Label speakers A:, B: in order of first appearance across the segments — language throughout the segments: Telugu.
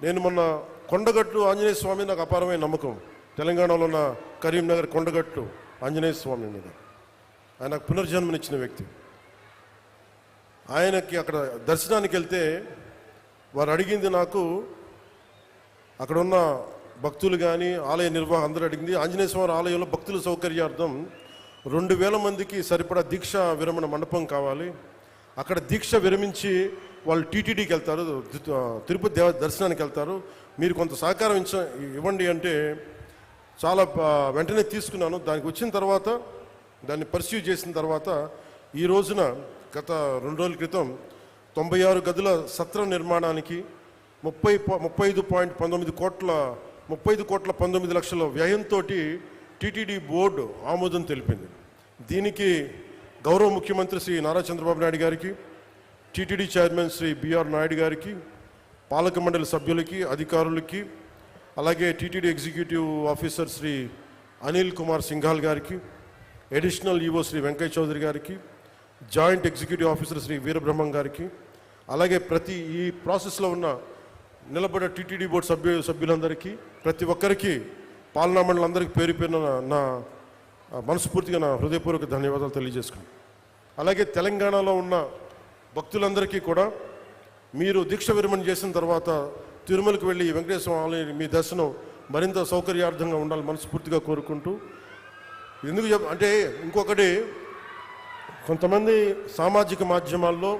A: నేను మొన్న కొండగట్టు ఆంజనేయ స్వామి నాకు అపారమైన నమ్మకం. తెలంగాణలో ఉన్న కరీంనగర్ కొండగట్టు ఆంజనేయ స్వామి మీద ఆయన పునర్జన్మనిచ్చిన వ్యక్తి. ఆయనకి అక్కడ దర్శనానికి వెళ్తే వారు అడిగింది, నాకు అక్కడ ఉన్న భక్తులు కానీ ఆలయ నిర్వాహకులు అందరూ అడిగింది, ఆంజనేయ స్వామి ఆలయంలో భక్తుల సౌకర్యార్థం 2000 మందికి సరిపడా దీక్ష విరమణ మండపం కావాలి. అక్కడ దీక్ష విరమించి వాళ్ళు టీటీడీకి వెళ్తారు, తిరుపతి దర్శనానికి వెళ్తారు, మీరు కొంత సహకారం ఇవ్వండి అంటే చాలా వెంటనే తీసుకున్నాను. దానికి వచ్చిన తర్వాత దాన్ని పర్స్యూ చేసిన తర్వాత ఈ రోజున గత 2 రోజుల క్రితం 96 గదుల సత్రం నిర్మాణానికి 35 కోట్ల 19 లక్షల వ్యయంతో టీటీడీ బోర్డు ఆమోదం తెలిపింది. దీనికి గౌరవ ముఖ్యమంత్రి శ్రీ నారా చంద్రబాబు నాయుడు గారికి, TTD chairman Shri BR Naidu గారికి, పాలక మండలి సభ్యులకి, అధికారులకి, అలాగే TTD executive officer Shri Anil Kumar Singhal గారికి, అడిషనల్ ఈవో శ్రీ వెంకయ్య చౌదరి గారికి, joint executive officer Shri Veerabrahmam గారికి, అలాగే ప్రతి ఈ ప్రాసెస్లో ఉన్న నిలబడిన టీటీడీ బోర్డు సభ్యులందరికీ, ప్రతి ఒక్కరికి, పాలనా మండలందరికీ పేరు పేరున నా మనస్ఫూర్తిగా నా హృదయపూర్వక ధన్యవాదాలు తెలియజేసుకున్నాను. అలాగే తెలంగాణలో ఉన్న భక్తులందరికీ కూడా మీరు దీక్ష విరమణ చేసిన తర్వాత తిరుమలకు వెళ్ళి వెంకటేశ్వర ఆలయం మీ దర్శనం మరింత సౌకర్యార్థంగా ఉండాలని మనస్ఫూర్తిగా కోరుకుంటూ, ఎందుకు అంటే ఇంకొకటి, కొంతమంది సామాజిక మాధ్యమాల్లో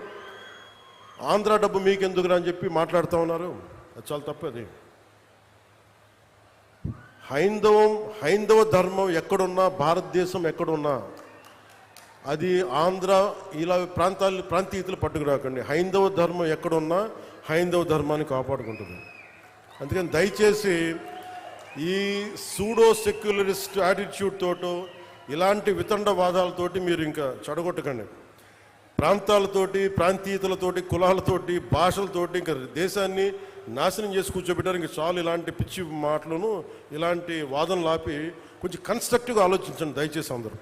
A: ఆంధ్ర డబ్బు మీకెందుకురా అని చెప్పి మాట్లాడుతూ ఉన్నారు. అది చాలా తప్పది. హైందవ ధర్మం ఎక్కడున్నా, భారతదేశం ఎక్కడున్నా, అది ఆంధ్ర ఇలా ప్రాంతీయతలు పట్టుకురాకండి. హైందవ ధర్మం ఎక్కడున్నా హైందవ ధర్మాన్ని కాపాడుకుంటుంది. అందుకని దయచేసి ఈ సూడో సెక్యులరిస్ట్ యాటిట్యూడ్ తోటో ఇలాంటి వితండవాదాలతోటి మీరు ఇంకా చెడగొట్టకండి. ప్రాంతాలతోటి, ప్రాంతీయతలతోటి, కులాలతోటి, భాషలతోటి ఇంకా దేశాన్ని నాశనం చేసి కూర్చోబెట్టారు. ఇంకా చాలు ఇలాంటి పిచ్చి మాటలను, ఇలాంటి వాదనలు ఆపి కొంచెం కన్స్ట్రక్టివ్గా ఆలోచించండి దయచేసి అందరూ.